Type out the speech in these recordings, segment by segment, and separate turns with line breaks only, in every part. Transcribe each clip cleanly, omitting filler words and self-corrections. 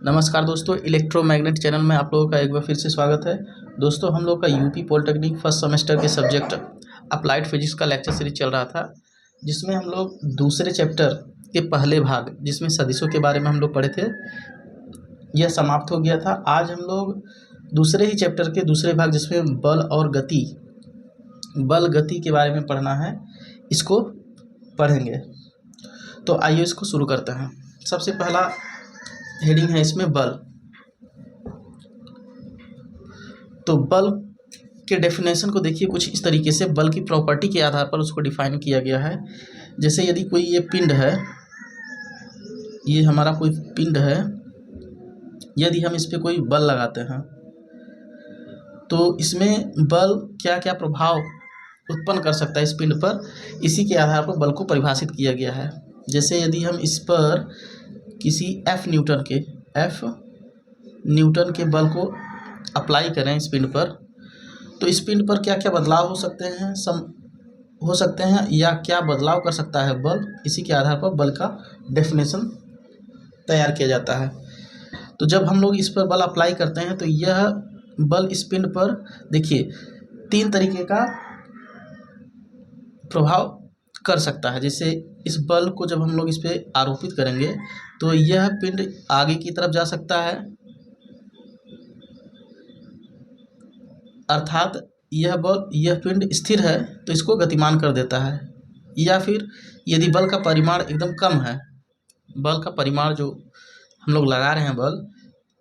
नमस्कार दोस्तों, electromagnet channel में आप लोगों का एक बार फिर से स्वागत है। दोस्तों, हम लोग का यूपी पॉलिटेक्निक फर्स्ट सेमेस्टर के सब्जेक्ट अप्लाइड फिजिक्स का लेक्चर सीरीज चल रहा था, जिसमें हम लोग दूसरे चैप्टर के पहले भाग जिसमें सदिशों के बारे में हम लोग पढ़े थे, यह समाप्त हो गया था। आज हम लोग दूसरे ही चैप्टर के दूसरे भाग जिसमें बल गति के बारे में पढ़ना है, इसको पढ़ेंगे। तो आइए इसको शुरू करते हैं। सबसे पहला हेडिंग है इसमें बल। तो बल के डेफिनेशन को देखिए कुछ इस तरीके से, बल की प्रॉपर्टी के आधार पर उसको डिफाइन किया गया है। जैसे यदि कोई ये पिंड है, ये हमारा कोई पिंड है, यदि हम इस पे कोई बल लगाते हैं तो इसमें बल क्या क्या प्रभाव उत्पन्न कर सकता है इस पिंड पर, इसी के आधार पर बल को परिभाषित किया गया है। जैसे यदि हम इस पर किसी F न्यूटन के बल को अप्लाई करें इस पिंड पर, तो इस पिंड पर क्या क्या बदलाव हो सकते हैं या क्या बदलाव कर सकता है बल, इसी के आधार पर बल का डेफिनेशन तैयार किया जाता है। तो जब हम लोग इस पर बल अप्लाई करते हैं तो यह बल इस पिंड पर देखिए 3 तरीके का प्रभाव कर सकता है। जैसे इस बल को जब हम लोग इस पे आरोपित करेंगे तो यह पिंड आगे की तरफ जा सकता है, अर्थात यह पिंड स्थिर है तो इसको गतिमान कर देता है। या फिर यदि बल का परिमाण एकदम कम है, बल का परिमाण जो हम लोग लगा रहे हैं बल,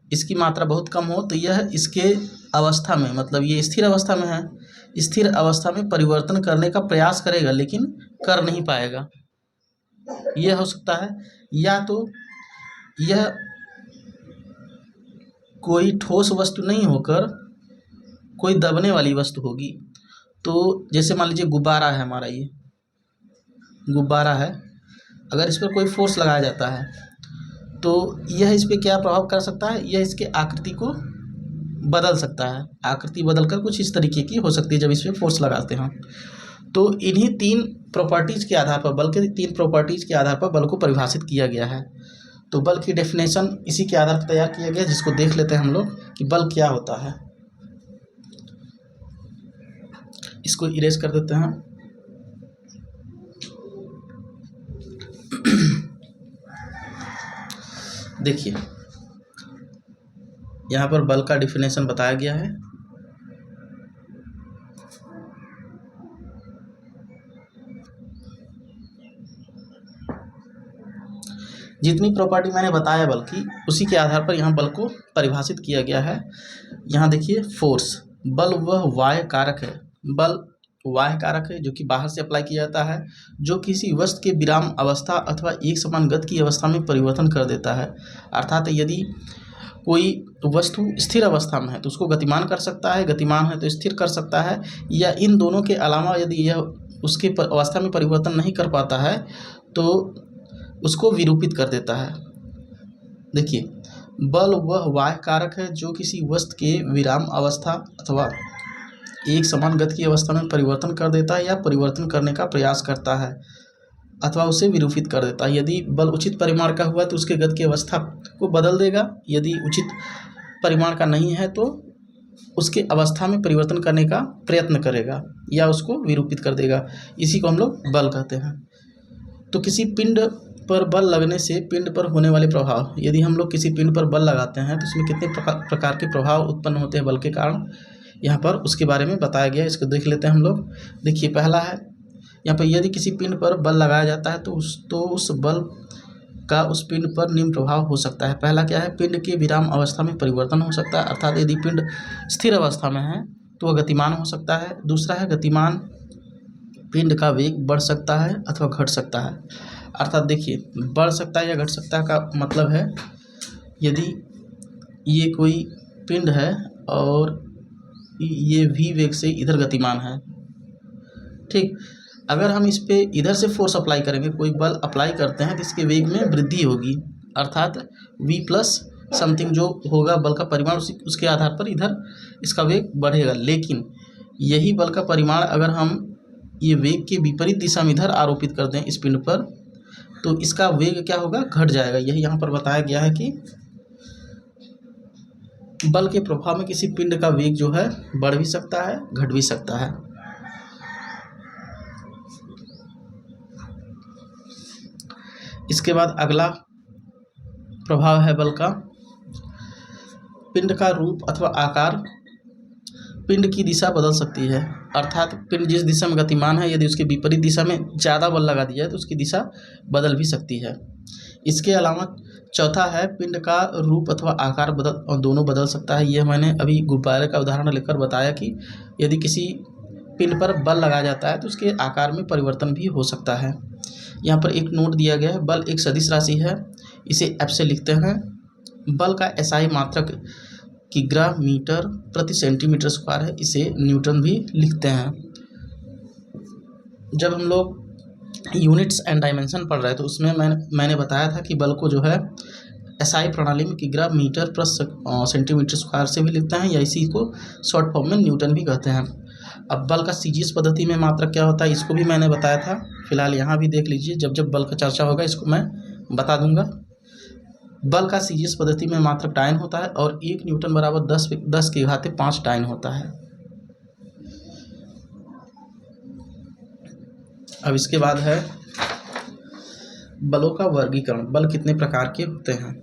इसकी मात्रा बहुत कम हो, तो यह इसके अवस्था में, मतलब ये स्थिर अवस्था में है, स्थिर अवस्था में परिवर्तन करने का प्रयास करेगा लेकिन कर नहीं पाएगा, यह हो सकता है। या तो यह कोई ठोस वस्तु नहीं होकर कोई दबने वाली वस्तु होगी। तो जैसे मान लीजिए गुब्बारा है, हमारा ये गुब्बारा है, अगर इस पर कोई फोर्स लगाया जाता है तो यह इस पर क्या प्रभाव कर सकता है, यह इसके आकृति को बदल सकता है। आकृति बदलकर कुछ इस तरीके की हो सकती है जब इस पर फोर्स लगाते हैं। तो इन्हीं 3 प्रॉपर्टीज़ के आधार पर, बल के 3 प्रॉपर्टीज़ के आधार पर बल को परिभाषित किया गया है। तो बल की डेफिनेशन इसी के आधार पर तैयार किया गया, जिसको देख लेते हैं हम लोग कि बल क्या होता है। इसको इरेज कर देते हैं। देखिए यहाँ पर बल का डेफिनेशन बताया गया है। जितनी प्रॉपर्टी मैंने बताया बल की, उसी के आधार पर यहाँ बल को परिभाषित किया गया है। यहाँ देखिए फोर्स, बल वह वाह्य कारक है, बल वाह्य कारक है जो कि बाहर से अप्लाई किया जाता है, जो किसी वस्तु के विराम अवस्था अथवा एक समान गति की अवस्था में परिवर्तन कर देता है। अर्थात यदि कोई वस्तु स्थिर अवस्था में है तो उसको गतिमान कर सकता है, गतिमान है तो स्थिर कर सकता है, या इन दोनों के अलावा यदि यह उसके अवस्था में परिवर्तन नहीं कर पाता है तो उसको विरूपित कर देता है। देखिए, बल वह वाह्य कारक है जो किसी वस्तु के विराम अवस्था अथवा एक समान गति की अवस्था में परिवर्तन कर देता है या परिवर्तन करने का प्रयास करता है अथवा उसे विरूपित कर देता है। यदि बल उचित परिमाण का हुआ तो उसके गति की अवस्था को बदल देगा, यदि उचित परिमाण का नहीं है तो उसके अवस्था में परिवर्तन करने का प्रयत्न करेगा या उसको विरूपित कर देगा। इसी को हम लोग बल कहते हैं। तो किसी पिंड पर बल लगने से पिंड पर होने वाले प्रभाव, यदि हम लोग किसी पिंड पर बल लगाते हैं तो उसमें कितने प्रकार के प्रभाव उत्पन्न होते हैं बल के कारण, यहाँ पर उसके बारे में बताया गया है। इसको देख लेते हैं हम लोग। देखिए, पहला है यहाँ पर, यदि किसी पिंड पर बल लगाया जाता है तो उस बल का उस पिंड पर निम्न प्रभाव हो सकता है। पहला क्या है, पिंड के विराम अवस्था में परिवर्तन हो सकता है, अर्थात यदि पिंड स्थिर अवस्था में है तो वह गतिमान हो सकता है। दूसरा है, गतिमान पिंड का वेग बढ़ सकता है अथवा घट सकता है। अर्थात देखिए, बढ़ सकता है या घट सकता है का मतलब है, यदि ये कोई पिंड है और ये v वेग से इधर गतिमान है, ठीक, अगर हम इस पे इधर से फोर्स अप्लाई करेंगे, कोई बल अप्लाई करते हैं तो इसके वेग में वृद्धि होगी, अर्थात v प्लस समथिंग जो होगा बल का परिमाण, उसके आधार पर इधर इसका वेग बढ़ेगा। लेकिन यही बल का परिमाण अगर हम ये वेग के विपरीत दिशा में इधर आरोपित कर दें इस पिंड पर, तो इसका वेग क्या होगा, घट जाएगा। यही यहाँ पर बताया गया है कि बल के प्रभाव में किसी पिंड का वेग जो है बढ़ भी सकता है, घट भी सकता है। इसके बाद अगला प्रभाव है बल का, पिंड का रूप अथवा आकार पिंड की दिशा बदल सकती है। अर्थात पिंड जिस दिशा में गतिमान है, यदि उसके विपरीत दिशा में ज़्यादा बल लगा दिया जाए तो उसकी दिशा बदल भी सकती है। इसके अलावा चौथा है, पिंड का रूप अथवा आकार दोनों बदल सकता है। यह मैंने अभी गुब्बारे का उदाहरण लेकर बताया कि यदि किसी पिंड पर बल लगाया जाता है तो उसके आकार में परिवर्तन भी हो सकता है। यहाँ पर एक नोट दिया गया है, बल एक सदिश राशि है, इसे एफ से लिखते हैं। बल का एसआई मात्रक किग्रा मीटर प्रति सेंटीमीटर स्क्वायर है, इसे न्यूटन भी लिखते हैं। जब हम लोग यूनिट्स एंड डायमेंशन पढ़ रहे थे उसमें मैंने बताया था कि बल को जो है एसआई प्रणाली में किग्रा मीटर प्लस सेंटीमीटर स्क्वायर से भी लिखते हैं, या इसी को शॉर्ट फॉर्म में न्यूटन भी कहते हैं। अब बल का सीजीएस पद्धति में मात्रक क्या होता है, इसको भी मैंने बताया था। फिलहाल यहाँ भी देख लीजिए, जब जब बल का चर्चा होगा इसको मैं बता दूंगा। बल का सीजीएस पद्धति में मात्रक डायन होता है और 1 न्यूटन बराबर 10 की घात 5 डायन होता है। अब इसके बाद है बलों का वर्गीकरण। बल कितने प्रकार के होते हैं?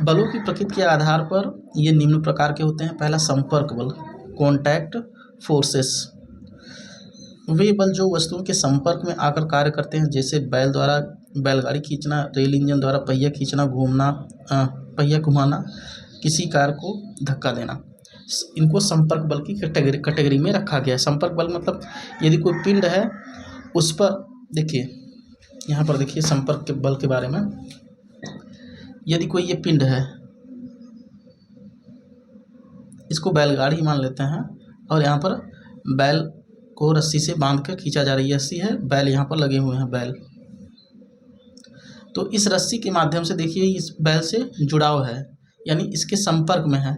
बलों की प्रकृति के आधार पर ये निम्न प्रकार के होते हैं। पहला, संपर्क बल, कॉन्टैक्ट फोर्सेस। वे बल जो वस्तुओं के संपर्क में आकर कार्य करते हैं, जैसे बैल द्वारा बैलगाड़ी खींचना, रेल इंजन द्वारा पहिया खींचना, पहिया घुमाना, किसी कार को धक्का देना, इनको संपर्क बल की कैटेगरी में रखा गया है। संपर्क बल मतलब यदि कोई पिंड है उस पर, देखिए यहाँ पर देखिए संपर्क के बल के बारे में। यदि कोई ये पिंड है, इसको बैलगाड़ी मान लेते हैं और यहाँ पर बैल को रस्सी से बांध कर खींचा जा रही है। रस्सी है, बैल यहाँ पर लगे हुए हैं बैल। तो इस रस्सी के माध्यम से देखिए इस बैल से जुड़ाव है, यानी इसके संपर्क में है।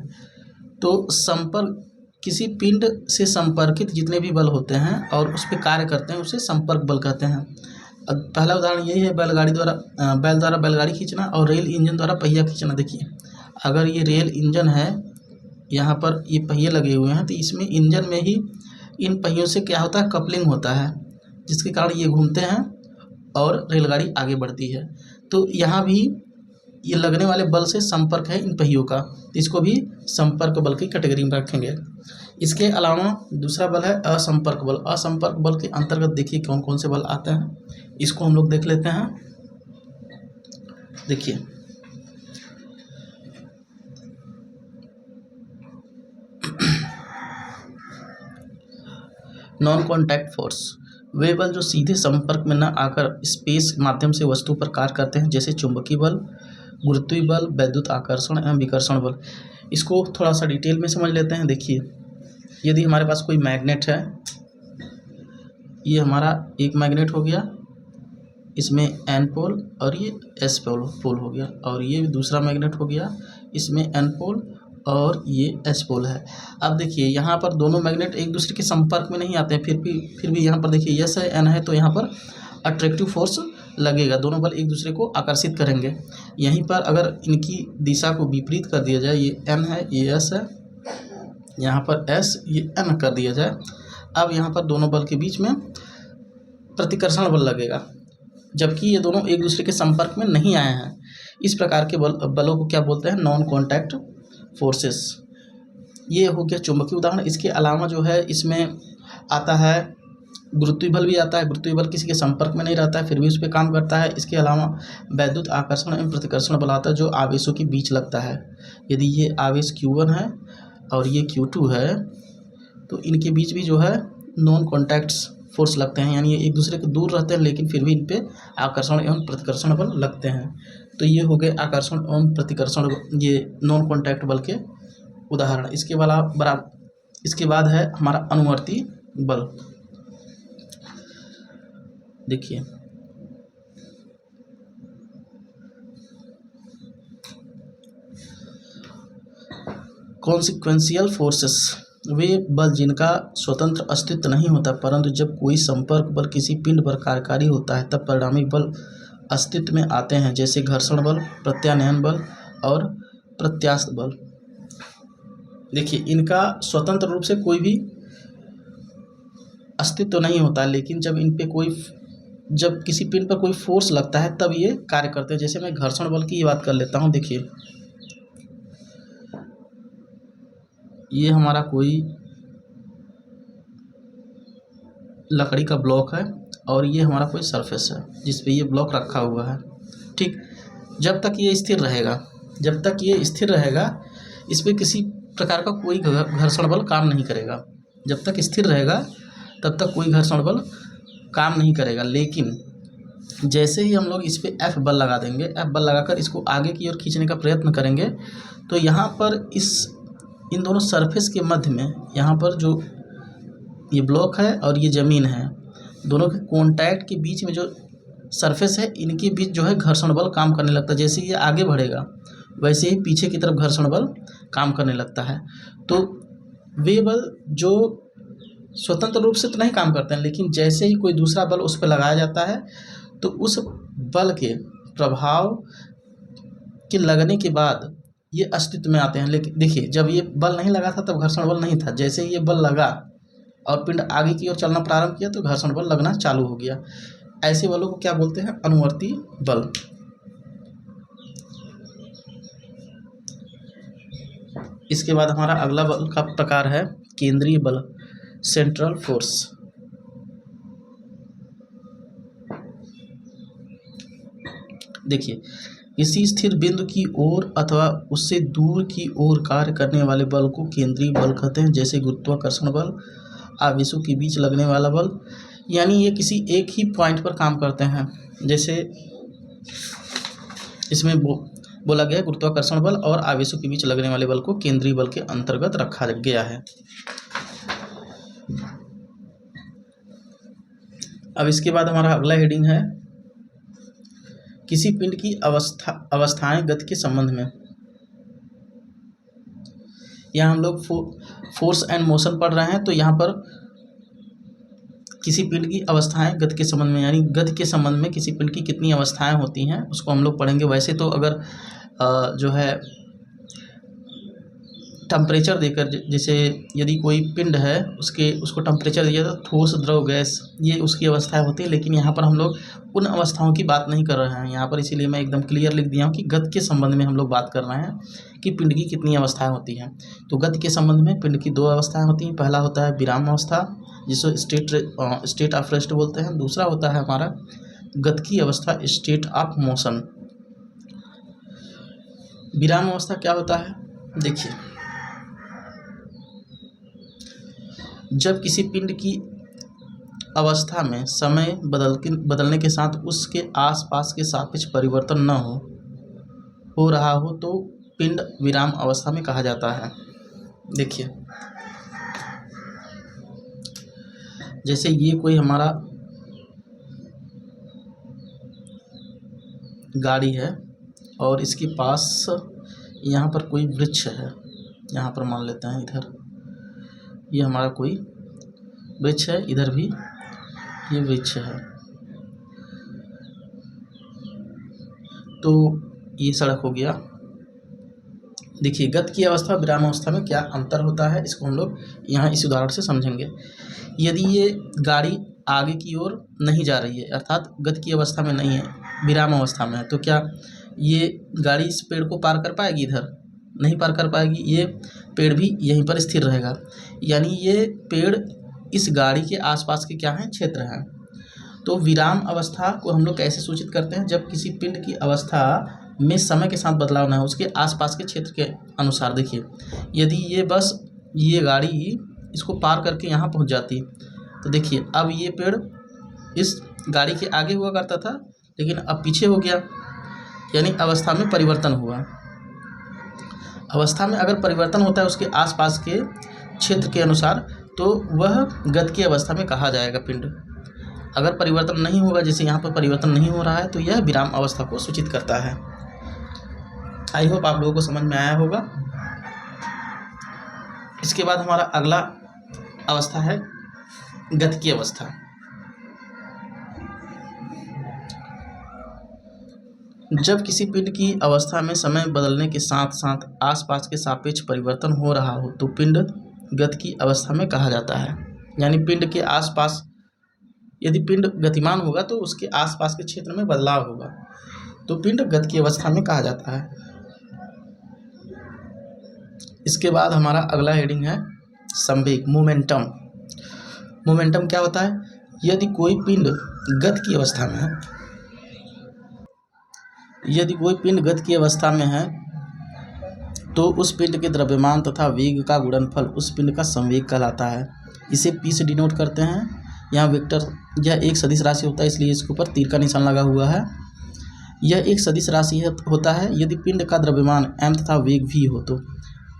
तो संपर्क, किसी पिंड से संपर्कित जितने भी बल होते हैं और उस पर कार्य करते हैं उसे संपर्क बल कहते हैं। अब पहला उदाहरण यही है, बैल द्वारा बैलगाड़ी खींचना और रेल इंजन द्वारा पहिया खींचना। देखिए अगर ये रेल इंजन है, यहाँ पर ये पहिए लगे हुए हैं, तो इसमें इंजन में ही इन पहियों से क्या होता है, कपलिंग होता है, जिसके कारण ये घूमते हैं और रेलगाड़ी आगे बढ़ती है। तो यहाँ भी ये लगने वाले बल से संपर्क है इन पहियों का, तो इसको भी संपर्क बल की कैटेगरी में रखेंगे। इसके अलावा दूसरा बल है असंपर्क बल। असंपर्क बल के अंतर्गत देखिए कौन कौन से बल आते हैं, इसको हम लोग देख लेते हैं। देखिए नॉन कॉन्टैक्ट फोर्स, वे बल जो सीधे संपर्क में न आकर स्पेस के माध्यम से वस्तु पर कार्य करते हैं, जैसे चुंबकीय बल, गुरुत्वीय बल, वैद्युत आकर्षण एवं विकर्षण बल। इसको थोड़ा सा डिटेल में समझ लेते हैं। देखिए यदि हमारे पास कोई मैग्नेट है, ये हमारा एक मैग्नेट हो गया, इसमें एन पोल और ये एस पोल हो गया, और ये दूसरा मैग्नेट हो गया, इसमें एन पोल और ये एस पोल है। अब देखिए यहाँ पर दोनों मैग्नेट एक दूसरे के संपर्क में नहीं आते हैं, फिर भी यहाँ पर देखिए एस है, एन है, तो यहाँ पर अट्रैक्टिव फोर्स लगेगा, दोनों बल एक दूसरे को आकर्षित करेंगे। यहीं पर अगर इनकी दिशा को विपरीत कर दिया जाए, ये एन है, ये एस है, यहाँ पर एस, ये एन कर दिया जाए, अब यहाँ पर दोनों बल के बीच में प्रतिकर्षण बल लगेगा, जबकि ये दोनों एक दूसरे के संपर्क में नहीं आए हैं। इस प्रकार के बलों को क्या बोलते हैं, नॉन कॉन्टैक्ट फोर्सेस। ये हो गया चुंबकीय उदाहरण। इसके अलावा जो है इसमें आता है गुरुत्वीय बल भी आता है। गुरुत्वीय बल किसी के संपर्क में नहीं रहता है, फिर भी उस पर काम करता है। इसके अलावा वैद्युत आकर्षण एवं प्रतिकर्षण बल आता है, जो आवेशों के बीच लगता है। यदि ये आवेश Q1 है और ये Q2 है, तो इनके बीच भी जो है नॉन कॉन्टैक्ट फोर्स लगते हैं, यानी ये एक दूसरे के दूर रहते हैं लेकिन फिर भी इन पे आकर्षण एवं प्रतिकर्षण बल लगते हैं। तो ये हो गए आकर्षण एवं प्रतिकर्षण, ये नॉन कॉन्टैक्ट बल के उदाहरण। इसके बाद है हमारा अनुवर्ती बल। देखिए कॉन्सिक्वेंशियल फोर्सेस, वे बल जिनका स्वतंत्र अस्तित्व नहीं होता, परंतु जब कोई संपर्क बल किसी पिंड पर कार्यकारी होता है तब परिणामी बल अस्तित्व में आते हैं, जैसे घर्षण बल, प्रत्यानयन बल और प्रत्यास्थ बल। देखिए इनका स्वतंत्र रूप से कोई भी अस्तित्व तो नहीं होता, लेकिन जब किसी पिंड पर कोई फोर्स लगता है तब ये कार्य करते हैं। जैसे मैं घर्षण बल की बात कर लेता हूँ। देखिए ये हमारा कोई लकड़ी का ब्लॉक है और ये हमारा कोई सरफेस है जिस पे ये ब्लॉक रखा हुआ है। ठीक, जब तक ये स्थिर रहेगा इस पर किसी प्रकार का कोई घर्षण बल काम नहीं करेगा। जब तक स्थिर रहेगा तब तक कोई घर्षण बल काम नहीं करेगा। लेकिन जैसे ही हम लोग इस पर F बल लगा देंगे, F बल लगाकर इसको आगे की ओर खींचने का प्रयत्न करेंगे तो यहाँ पर इन दोनों सरफेस के मध्य में, यहाँ पर जो ये ब्लॉक है और ये ज़मीन है, दोनों के कॉन्टैक्ट के बीच में जो सरफेस है इनके बीच जो है घर्षण बल काम करने लगता है। जैसे ये आगे बढ़ेगा वैसे ही पीछे की तरफ घर्षण बल काम करने लगता है। तो वे बल जो स्वतंत्र रूप से तो नहीं काम करते हैं, लेकिन जैसे ही कोई दूसरा बल उस पर लगाया जाता है तो उस बल के प्रभाव के लगने के बाद ये अस्तित्व में आते हैं। लेकिन देखिए जब ये बल नहीं लगा था तब घर्षण बल नहीं था। जैसे ही ये बल लगा और पिंड आगे की ओर चलना प्रारंभ किया तो घर्षण बल लगना चालू हो गया। ऐसे बलों को क्या बोलते हैं? अनुवर्ती बल। इसके बाद हमारा अगला बल का प्रकार है केंद्रीय बल, सेंट्रल फोर्स। देखिए किसी स्थिर बिंदु की ओर अथवा उससे दूर की ओर कार्य करने वाले बल को केंद्रीय बल कहते हैं। जैसे गुरुत्वाकर्षण बल, आवेशों के बीच लगने वाला बल, यानी ये किसी एक ही पॉइंट पर काम करते हैं। जैसे इसमें बोला गया गुरुत्वाकर्षण बल और आवेशों के बीच लगने वाले बल को केंद्रीय बल के अंतर्गत रखा गया है। अब इसके बाद हमारा अगला हेडिंग है किसी पिंड की अवस्थाएं गति के संबंध में। यहाँ हम लोग फोर्स एंड मोशन पढ़ रहे हैं, तो यहाँ पर किसी पिंड की अवस्थाएं गति के संबंध में, यानी गति के संबंध में किसी पिंड की कितनी अवस्थाएं होती हैं उसको हम लोग पढ़ेंगे। वैसे तो अगर जो है टेम्परेचर देकर, जैसे यदि कोई पिंड है उसको टेम्परेचर दिया तो ठोस, द्रव, गैस, ये उसकी अवस्थाएं होती है। लेकिन यहाँ पर हम लोग उन अवस्थाओं की बात नहीं कर रहे हैं यहाँ पर, इसीलिए मैं एकदम क्लियर लिख दिया हूँ कि गति के संबंध में हम लोग बात कर रहे हैं कि पिंड की कितनी अवस्थाएं होती हैं। तो गति के संबंध में पिंड की दो अवस्थाएं होती हैं। पहला होता है विराम अवस्था जिसको स्टेट ऑफ रेस्ट बोलते हैं। दूसरा होता है हमारा गति की अवस्था, स्टेट ऑफ मोशन। विराम अवस्था क्या होता है? देखिए जब किसी पिंड की अवस्था में समय बदलने के साथ उसके आसपास के सापेक्ष परिवर्तन न हो रहा हो तो पिंड विराम अवस्था में कहा जाता है। देखिए जैसे ये कोई हमारा गाड़ी है और इसके पास यहाँ पर कोई वृक्ष है, यहाँ पर मान लेते हैं इधर ये हमारा कोई वृक्ष है, इधर भी ये वृक्ष है, तो ये सड़क हो गया। देखिए गति की अवस्था विराम अवस्था में क्या अंतर होता है इसको हम लोग यहाँ इस उदाहरण से समझेंगे। यदि ये गाड़ी आगे की ओर नहीं जा रही है, अर्थात गति की अवस्था में नहीं है, विराम अवस्था में है, तो क्या ये गाड़ी इस पेड़ को पार कर पाएगी? इधर नहीं पार कर पाएगी। ये पेड़ भी यहीं पर स्थिर रहेगा, यानी ये पेड़ इस गाड़ी के आसपास के क्या हैं? क्षेत्र हैं। तो विराम अवस्था को हम लोग कैसे सूचित करते हैं? जब किसी पिंड की अवस्था में समय के साथ बदलाव ना हो, उसके आसपास के क्षेत्र के अनुसार। देखिए यदि ये गाड़ी इसको पार करके यहाँ पहुँच जाती तो देखिए अब ये पेड़ इस गाड़ी के आगे हुआ करता था लेकिन अब पीछे हो गया, यानी अवस्था में परिवर्तन हुआ। अवस्था में अगर परिवर्तन होता है उसके आसपास के क्षेत्र के अनुसार तो वह गति की अवस्था में कहा जाएगा पिंड। अगर परिवर्तन नहीं होगा, जैसे यहाँ पर परिवर्तन नहीं हो रहा है, तो यह विराम अवस्था को सूचित करता है। आई होप आप लोगों को समझ में आया होगा। इसके बाद हमारा अगला अवस्था है गति की अवस्था। जब किसी पिंड की अवस्था में समय बदलने के साथ साथ आसपास के सापेक्ष परिवर्तन हो रहा हो तो पिंड गति की अवस्था में कहा जाता है। यानी पिंड के आसपास यदि पिंड गतिमान होगा तो उसके आसपास के क्षेत्र में बदलाव होगा तो पिंड गति की अवस्था में कहा जाता है। इसके बाद हमारा अगला हेडिंग है संवेग, मोमेंटम। मोमेंटम क्या होता है? यदि कोई पिंड गति की अवस्था में है, यदि कोई पिंड गति की अवस्था में है तो उस पिंड के द्रव्यमान तथा वेग का गुणनफल उस पिंड का संवेग कहलाता है। इसे पी से डिनोट करते हैं। यहाँ वेक्टर, यह एक सदिश राशि होता है इसलिए इसके ऊपर तीर का निशान लगा हुआ है। यह एक सदिश राशि होता है यदि पिंड का द्रव्यमान m तथा वेग v हो तो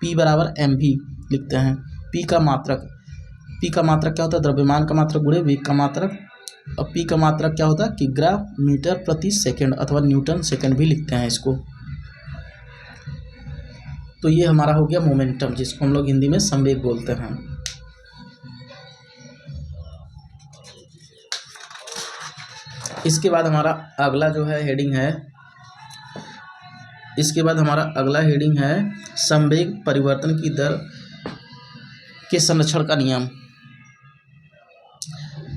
p बराबर mv लिखते हैं। p का मात्रक क्या होता है? द्रव्यमान का मात्रक गुणे वेग का मात्रक। अब p का मात्रक क्या होता है? किग्रा मीटर प्रति सेकंड अथवा न्यूटन सेकंड भी लिखते हैं इसको। तो ये हमारा हो गया मोमेंटम, जिसको हम लोग हिंदी में संवेग बोलते हैं। इसके बाद हमारा अगला जो है हेडिंग है, इसके बाद हमारा अगला हेडिंग है संवेग परिवर्तन की दर के संरक्षण का नियम।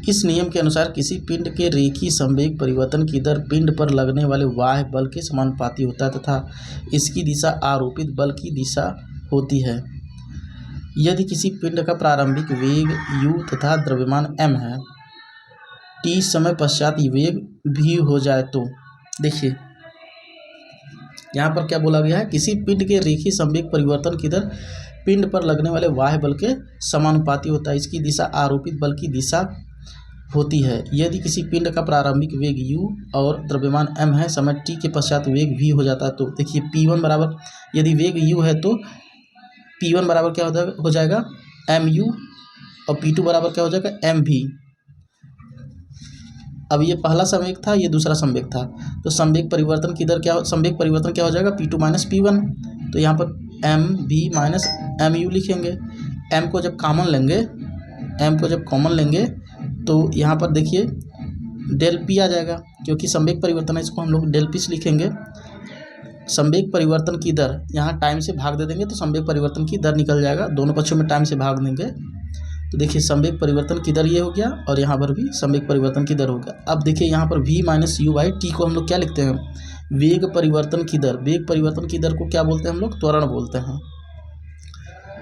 इस नियम के अनुसार किसी पिंड के रेखीय संवेग परिवर्तन की दर पिंड पर लगने वाले बाह्य बल के समानुपाती होता है तथा इसकी दिशा आरोपित बल की दिशा होती है। यदि किसी पिंड का प्रारंभिक वेग u तथा द्रव्यमान m है, t समय पश्चात वेग v हो जाए तो देखिए यहाँ पर क्या बोला गया है? किसी पिंड के रेखीय संवेग परिवर्तन की दर पिंड पर लगने वाले बाह्य बल के समानुपाती होता है, इसकी दिशा आरोपित बल की दिशा होती है। यदि किसी पिंड का प्रारंभिक वेग u और द्रव्यमान m है, समय t के पश्चात वेग v हो जाता है तो देखिए p1 बराबर, यदि वेग u है तो p1 बराबर क्या हो जाएगा? mu और p2 बराबर क्या हो जाएगा? mv। अब ये पहला संवेग था, ये दूसरा संवेग था, तो संवेग परिवर्तन की दर संवेग परिवर्तन क्या हो जाएगा? p2 minus p1। तो यहाँ पर mv माइनस mu लिखेंगे। m को जब कॉमन लेंगे तो यहाँ पर देखिए डेल p आ जाएगा, क्योंकि संवेग परिवर्तन है इसको हम लोग डेल p से लिखेंगे। संवेग परिवर्तन की दर यहाँ टाइम से भाग दे देंगे तो संवेग परिवर्तन की दर निकल जाएगा, दोनों पक्षों में टाइम से भाग देंगे तो देखिए संवेग परिवर्तन की दर ये हो गया और यहाँ पर भी संवेग परिवर्तन की दर हो गया। अब देखिए यहाँ पर v minus you by T को हम लोग क्या लिखते हैं? वेग परिवर्तन की दर। वेग परिवर्तन की दर को क्या बोलते हैं हम लोग? त्वरण बोलते हैं।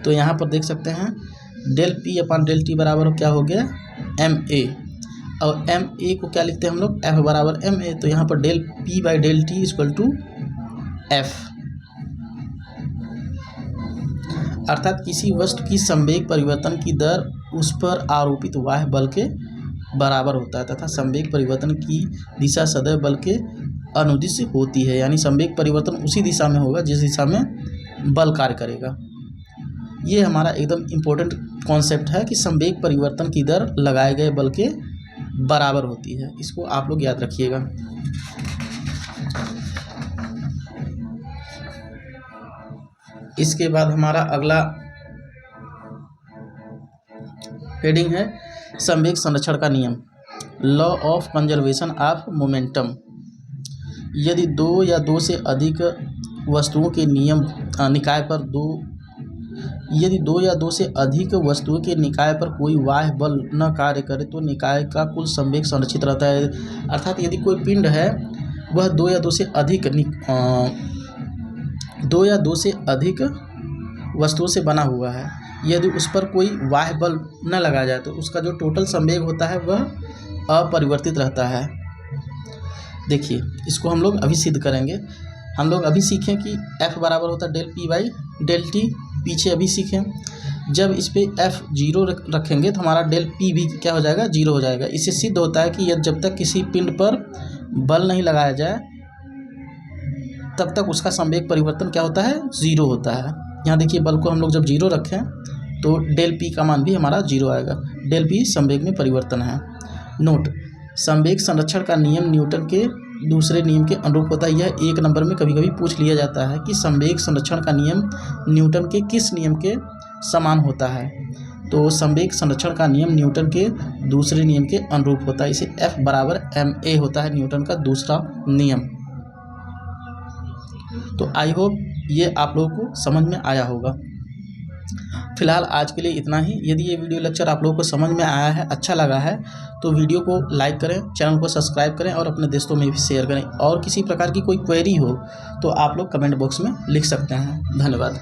तो यहाँ पर देख सकते हैं del P upon del T बराबर क्या हो गया? एम ए, और एम ए को क्या लिखते हैं हम लोग? एफ बराबर एम ए। तो यहाँ पर del P by del T equal to F, अर्थात किसी वस्तु की संवेग परिवर्तन की दर उस पर आरोपित बाह्य बल के बराबर होता है तथा संवेग परिवर्तन की दिशा सदैव बल के अनुदिश होती है। यानी संवेग परिवर्तन उसी दिशा में होगा जिस दिशा में बल कार्य करेगा। ये हमारा एकदम इम्पोर्टेंट कॉन्सेप्ट है कि संवेग परिवर्तन की दर लगाए गए बल के बराबर होती है, इसको आप लोग याद रखिएगा। इसके बाद हमारा अगला हेडिंग है संवेग संरक्षण का नियम, law of conservation of momentum. यदि दो या दो से अधिक वस्तुओं के निकाय पर कोई बाह्य बल न कार्य करे तो निकाय का कुल संवेग संरक्षित रहता है। अर्थात यदि कोई पिंड है वह दो या दो से अधिक वस्तुओं से बना हुआ है, यदि उस पर कोई बाह्य बल न लगाया जाए तो उसका जो टोटल संवेग होता है वह अपरिवर्तित रहता है। देखिए इसको हम लोग अभी सिद्ध करेंगे। हम लोग अभी सीखें कि F बराबर होता है del P by del T, पीछे अभी सीखें। जब इस पे F 0 रखेंगे तो हमारा डेल P भी क्या हो जाएगा? 0 हो जाएगा। इससे सिद्ध होता है कि यदि जब तक किसी पिंड पर बल नहीं लगाया जाए तब तक उसका संवेग परिवर्तन क्या होता है? 0 होता है। यहाँ देखिए बल को हम लोग जब 0 रखें तो डेल P का मान भी हमारा 0 आएगा। डेल P संवेग में परिवर्तन है। नोट, संवेग संरक्षण का नियम न्यूटन के दूसरे नियम के अनुरूप होता है। यह 1 नंबर में कभी कभी पूछ लिया जाता है कि संवेग संरक्षण का नियम न्यूटन के किस नियम के समान होता है। तो संवेग संरक्षण का नियम न्यूटन के दूसरे नियम के अनुरूप होता है। इसे F बराबर ma होता है न्यूटन का दूसरा नियम। तो आई होप ये आप लोगों को समझ में आया होगा। फिलहाल आज के लिए इतना ही। यदि ये वीडियो लेक्चर आप लोगों को समझ में आया है, अच्छा लगा है, तो वीडियो को लाइक करें, चैनल को सब्सक्राइब करें और अपने दोस्तों में भी शेयर करें। और किसी प्रकार की कोई क्वेरी हो तो आप लोग कमेंट बॉक्स में लिख सकते हैं। धन्यवाद।